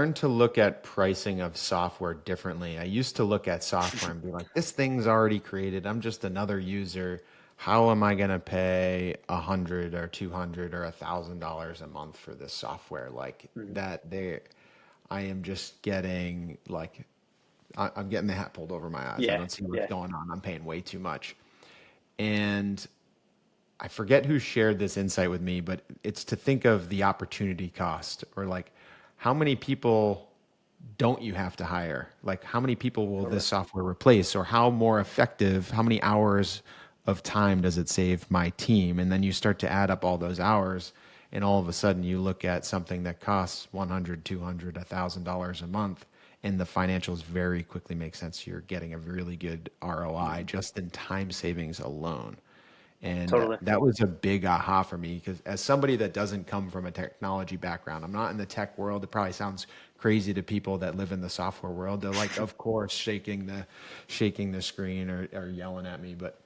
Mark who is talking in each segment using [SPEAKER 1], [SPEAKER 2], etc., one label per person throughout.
[SPEAKER 1] learned to look at pricing of software differently. I used to look at software and be like, this thing's already created. I'm just another user. How am I going to pay 100 or 200 or $1,000 a month for this software? Like
[SPEAKER 2] Mhm.
[SPEAKER 1] that I am just getting like, I'm getting the hat pulled over my eyes. I
[SPEAKER 2] Yeah,
[SPEAKER 1] don't see what's
[SPEAKER 2] yeah,
[SPEAKER 1] going on. I'm paying way too much. And I forget who shared this insight with me, but it's to think of the opportunity cost or like how many people don't you have to hire? Like how many people will
[SPEAKER 2] totally.
[SPEAKER 1] this software replace or how more effective, how many hours of time does it save my team? And then you start to add up all those hours and all of a sudden you look at something that costs 100, 200, $1,000 a month and the financials very quickly make sense. You're getting a really good ROI
[SPEAKER 2] Mhm.
[SPEAKER 1] just in time savings alone. And
[SPEAKER 2] Totally.
[SPEAKER 1] that was a big aha for me because as somebody that doesn't come from a technology background, I'm not in the tech world. It probably sounds crazy to people that live in the software world. They're like, of course, shaking the screen or yelling at me. But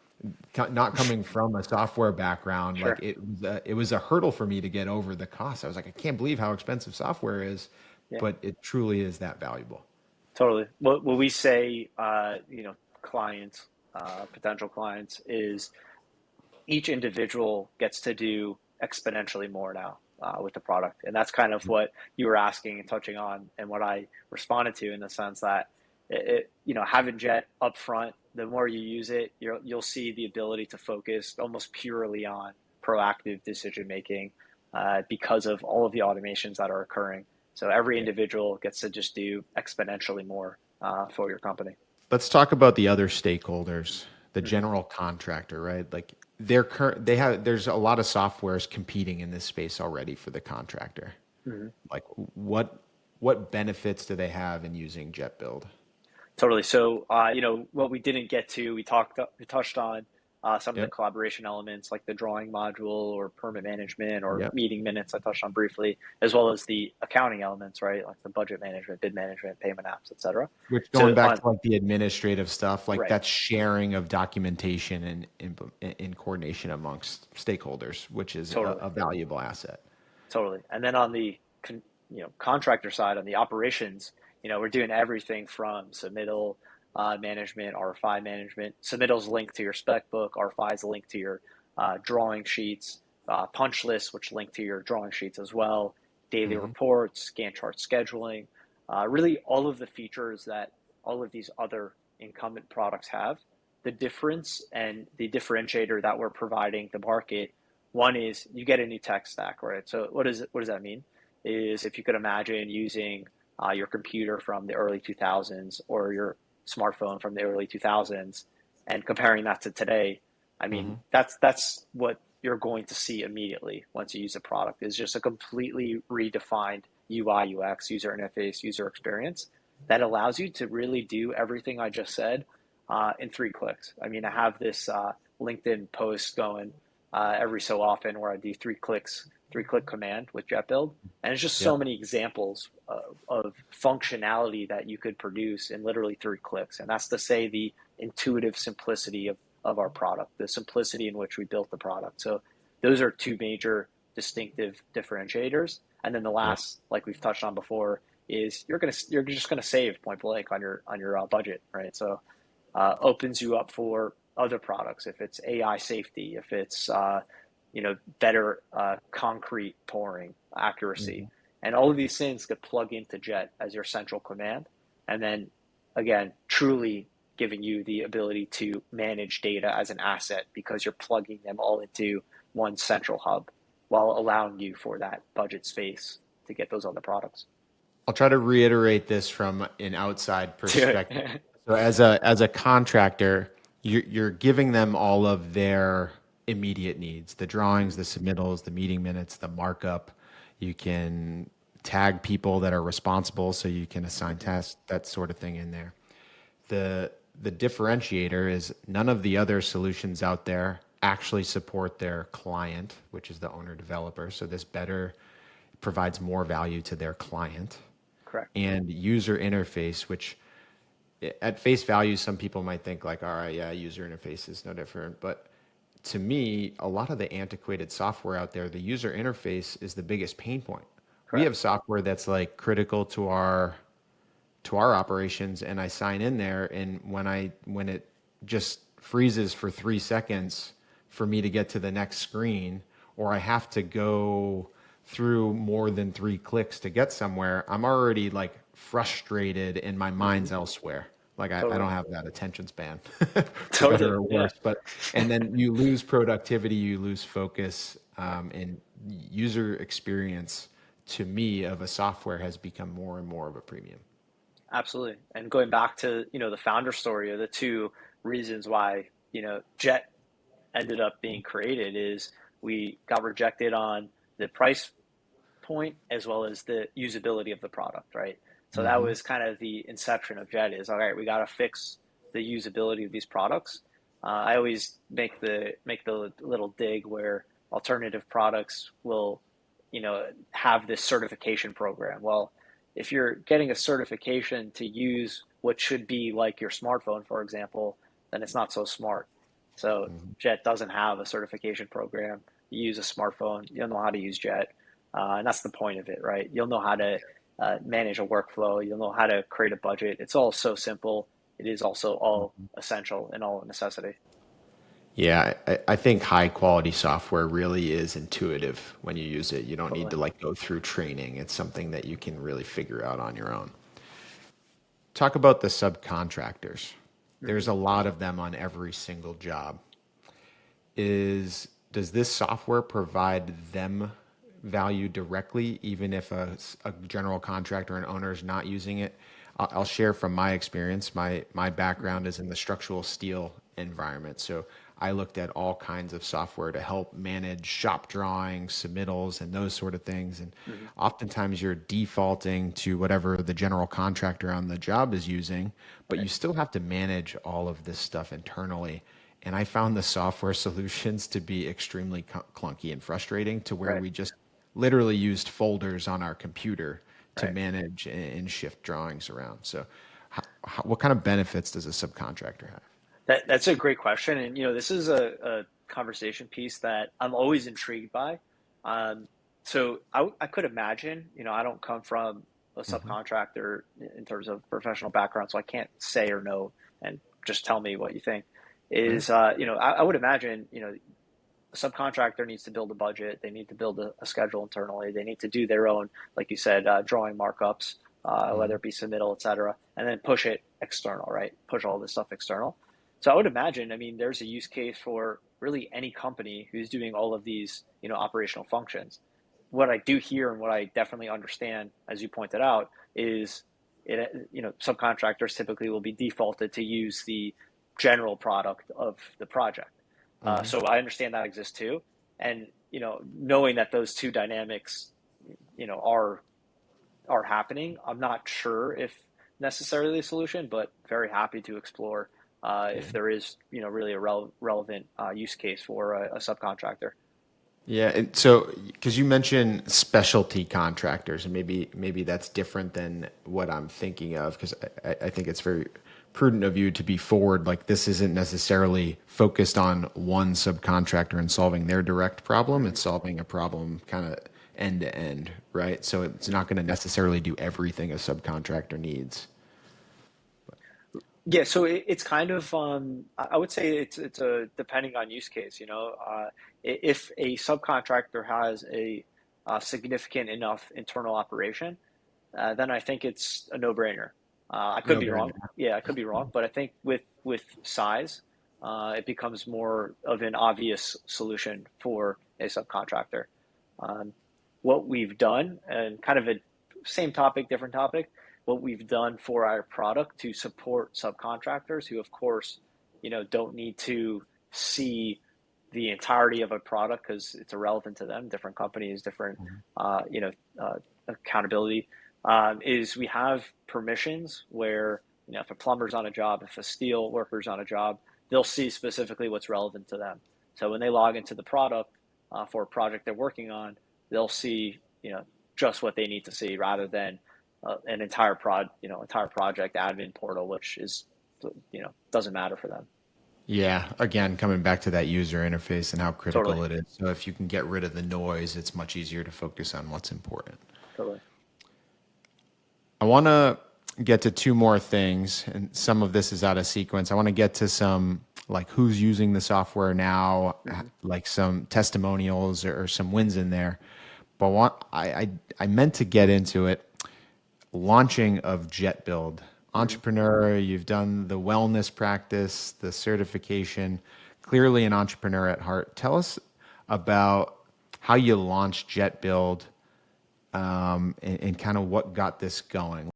[SPEAKER 1] not coming from a software background, like
[SPEAKER 2] Sure.
[SPEAKER 1] it was a hurdle for me to get over the cost. I was like, I can't believe how expensive software is,
[SPEAKER 2] Yeah,
[SPEAKER 1] but it truly is that valuable.
[SPEAKER 2] totally. What we say, clients, potential clients, is each individual gets to do exponentially more now with the product, and that's kind of what you were asking and touching on, and what I responded to in the sense that having Jet up front, the more you use it, you'll see the ability to focus almost purely on proactive decision making because of all of the automations that are occurring. So every
[SPEAKER 1] Yeah.
[SPEAKER 2] individual gets to just do exponentially more for your company.
[SPEAKER 1] Let's talk about the other stakeholders, the
[SPEAKER 2] Hmm.
[SPEAKER 1] general contractor, right? Like there's a lot of softwares competing in this space already for the contractor.
[SPEAKER 2] Hmm.
[SPEAKER 1] Like what benefits do they have in using Jet.Build?
[SPEAKER 2] Totally. So, what we didn't get to, we touched on some of the
[SPEAKER 1] Yep.
[SPEAKER 2] collaboration elements like the drawing module or permit management or
[SPEAKER 1] Yep.
[SPEAKER 2] meeting minutes I touched on briefly, as well as the accounting elements, right? Like the budget management, bid management, payment apps, etc.
[SPEAKER 1] Which going
[SPEAKER 2] So
[SPEAKER 1] back
[SPEAKER 2] on,
[SPEAKER 1] to like the administrative stuff, like
[SPEAKER 2] right,
[SPEAKER 1] that's sharing of documentation and in coordination amongst stakeholders, which is
[SPEAKER 2] totally.
[SPEAKER 1] a valuable asset.
[SPEAKER 2] Totally. And then on the contractor side, on the operations, we're doing everything from submittal management, RFI management. Submittal's linked to your spec book, RFI is linked to your drawing sheets, punch lists, which link to your drawing sheets as well, daily
[SPEAKER 1] Hmm.
[SPEAKER 2] reports, Gantt chart scheduling, really all of the features that all of these other incumbent products have. The difference and the differentiator that we're providing the market, one is you get a new tech stack, right? So what does that mean? Is if you could imagine using your computer from the early 2000s or your smartphone from the early 2000s and comparing that to today, I mean,
[SPEAKER 1] Hmm.
[SPEAKER 2] that's what you're going to see immediately once you use a product is just a completely redefined UI, UX, user interface, user experience that allows you to really do everything I just said in 3 clicks. I mean, I have this LinkedIn post going every so often where I do 3 clicks, 3 click command with Jet.Build. And it's just so
[SPEAKER 1] Yep.
[SPEAKER 2] many examples of functionality that you could produce in literally 3 clicks. And that's to say the intuitive simplicity of our product, the simplicity in which we built the product. So those are two major distinctive differentiators. And then the
[SPEAKER 1] Yep.
[SPEAKER 2] last, like we've touched on before, is you're just gonna save point blank on your budget, right? So opens you up for other products. If it's AI safety, if it's better concrete pouring accuracy,
[SPEAKER 1] Hmm.
[SPEAKER 2] and all of these things could plug into Jet as your central command, and then again, truly giving you the ability to manage data as an asset because you're plugging them all into one central hub while allowing you for that budget space to get those other products.
[SPEAKER 1] I'll try to reiterate this from an outside
[SPEAKER 2] Do
[SPEAKER 1] perspective.
[SPEAKER 2] it.
[SPEAKER 1] So as a contractor, you're giving them all of their immediate needs, the drawings, the submittals, the meeting minutes, the markup. You can tag people that are responsible so you can assign tasks, that sort of thing in there. The differentiator is none of the other solutions out there actually support their client, which is the owner developer. So this better provides more value to their client
[SPEAKER 2] Correct.
[SPEAKER 1] and user interface, which at face value, some people might think like, all right, yeah, user interface is no different. But to me, a lot of the antiquated software out there, the user interface is the biggest pain point. we
[SPEAKER 2] Correct.
[SPEAKER 1] have software that's like critical to our operations, and I sign in there, and when it just freezes for 3 seconds for me to get to the next screen, or I have to go through more than 3 clicks to get somewhere, I'm already like frustrated and my
[SPEAKER 2] Hmm.
[SPEAKER 1] mind's elsewhere. Like I
[SPEAKER 2] Totally.
[SPEAKER 1] don't have that attention span, for better
[SPEAKER 2] Totally.
[SPEAKER 1] or
[SPEAKER 2] Yeah.
[SPEAKER 1] worse. But and then you lose productivity, you lose focus,
[SPEAKER 2] Right.
[SPEAKER 1] and user experience to me of a software has become more and more of a premium.
[SPEAKER 2] Absolutely. And going back to, the founder story, or the two reasons why, Jet ended up being created, is we got rejected on the price point as well as the usability of the product, right? So that
[SPEAKER 1] Hmm.
[SPEAKER 2] was kind of the inception of Jet, is all right, we got to fix the usability of these products. I always make the little dig where alternative products will, have this certification program. Well, if you're getting a certification to use what should be like your smartphone, for example, then it's not so smart. So
[SPEAKER 1] Hmm.
[SPEAKER 2] Jet doesn't have a certification program. You use a smarphone, you'll know how to use Jet, and that's the point of it, right? You'll know how to manage a workflow. You'll know how to create a budget. It's all so simple. It is also all essential and all a necessity.
[SPEAKER 1] Yeah, I think high quality software really is intuitive when you use it. You don't need
[SPEAKER 2] Totally.
[SPEAKER 1] to like go through training. It's something that you can really figure out on your own. Talk about the subcontractors. There's
[SPEAKER 2] Hmm.
[SPEAKER 1] a lot of them on every single job. Does this software provide them value directly, even if a general contractor and owner is not using it? I'll share from my experience. My background is in the structural steel environment, so I looked at all kinds of software to help manage shop drawings, submittals, and those sort of things. And
[SPEAKER 2] Hmm.
[SPEAKER 1] oftentimes you're defaulting to whatever the general contractor on the job is using, but you
[SPEAKER 2] Right.
[SPEAKER 1] still have to manage all of this stuff internally. And I found the software solutions to be extremely clunky and frustrating, to where
[SPEAKER 2] Right.
[SPEAKER 1] we just literally used folders on our computer to
[SPEAKER 2] Right.
[SPEAKER 1] manage and shift drawings around. So, what kind of benefits does a subcontractor have?
[SPEAKER 2] That's a great question, and this is a conversation piece that I'm always intrigued by. Um, so I could imagine, I don't come from a
[SPEAKER 1] Hmm.
[SPEAKER 2] subcontractor in terms of professional background, so I can't say or know, and just tell me what you think.
[SPEAKER 1] Yeah.
[SPEAKER 2] Is I would imagine, a subcontractor needs to build a budget. They need to build a schedule internally. They need to do their own, like you said, drawing markups, whether
[SPEAKER 1] Hmm.
[SPEAKER 2] it be submittal, et cetera, and then push it external, right? Push all this stuff external. So I would imagine, I mean, there's a use case for really any company who's doing all of these, operational functions. What I do hear and what I definitely understand, as you pointed out, is subcontractors typically will be defaulted to use the general product of the project.
[SPEAKER 1] Hmm.
[SPEAKER 2] So I understand that exists too, and knowing that those two dynamics, are happening, I'm not sure if necessarily a solution, but very happy to explore
[SPEAKER 1] Yeah.
[SPEAKER 2] if there is really a relevant use case for a subcontractor.
[SPEAKER 1] Yeah, and so because you mentioned specialty contractors, and maybe that's different than what I'm thinking of, because I think it's very prudent of you to be forward. Like this isn't necessarily focused on one subcontractor and solving their direct problem.
[SPEAKER 2] Mm-hmm.
[SPEAKER 1] It's solving a problem kind of end to end, right? So it's not going to necessarily do everything a subcontractor needs.
[SPEAKER 2] Yeah, so it's kind of I would say it's a depending on use case. If a subcontractor has a significant enough internal operation, then I think it's a no-brainer. I could
[SPEAKER 1] No
[SPEAKER 2] be wrong.
[SPEAKER 1] brainer.
[SPEAKER 2] Yeah, I could be wrong, but I think with size, it becomes more of an obvious solution for a subcontractor. Um, what we've done, and kind of a same topic, different topic, what we've done for our product to support subcontractors who, of course, don't need to see the entirety of a product because it's irrelevant to them. Different companies, different, accountability. Is we have permissions where if a plumber's on a job, if a steel worker's on a job, they'll see specifically what's relevant to them. So when they log into the product for a project they're working on, they'll see just what they need to see rather than an entire project admin portal, which is doesn't matter for them.
[SPEAKER 1] Yeah, again, coming back to that user interface and how
[SPEAKER 2] Totally.
[SPEAKER 1] critical it is. So if you can get rid of the noise, it's much easier to focus on what's important.
[SPEAKER 2] Totally.
[SPEAKER 1] I want to get to two more things, and some of this is out of sequence. I want to get to some like who's using the software now,
[SPEAKER 2] Hmm.
[SPEAKER 1] like some testimonials or some wins in there. But I meant to get into it. Launching of Jet.Build.
[SPEAKER 2] Hmm.
[SPEAKER 1] Entrepreneur, you've done the wellness practice, the certification, clearly an entrepreneur at heart. Tell us about how you launched Jet.Build, and kind of what got this going.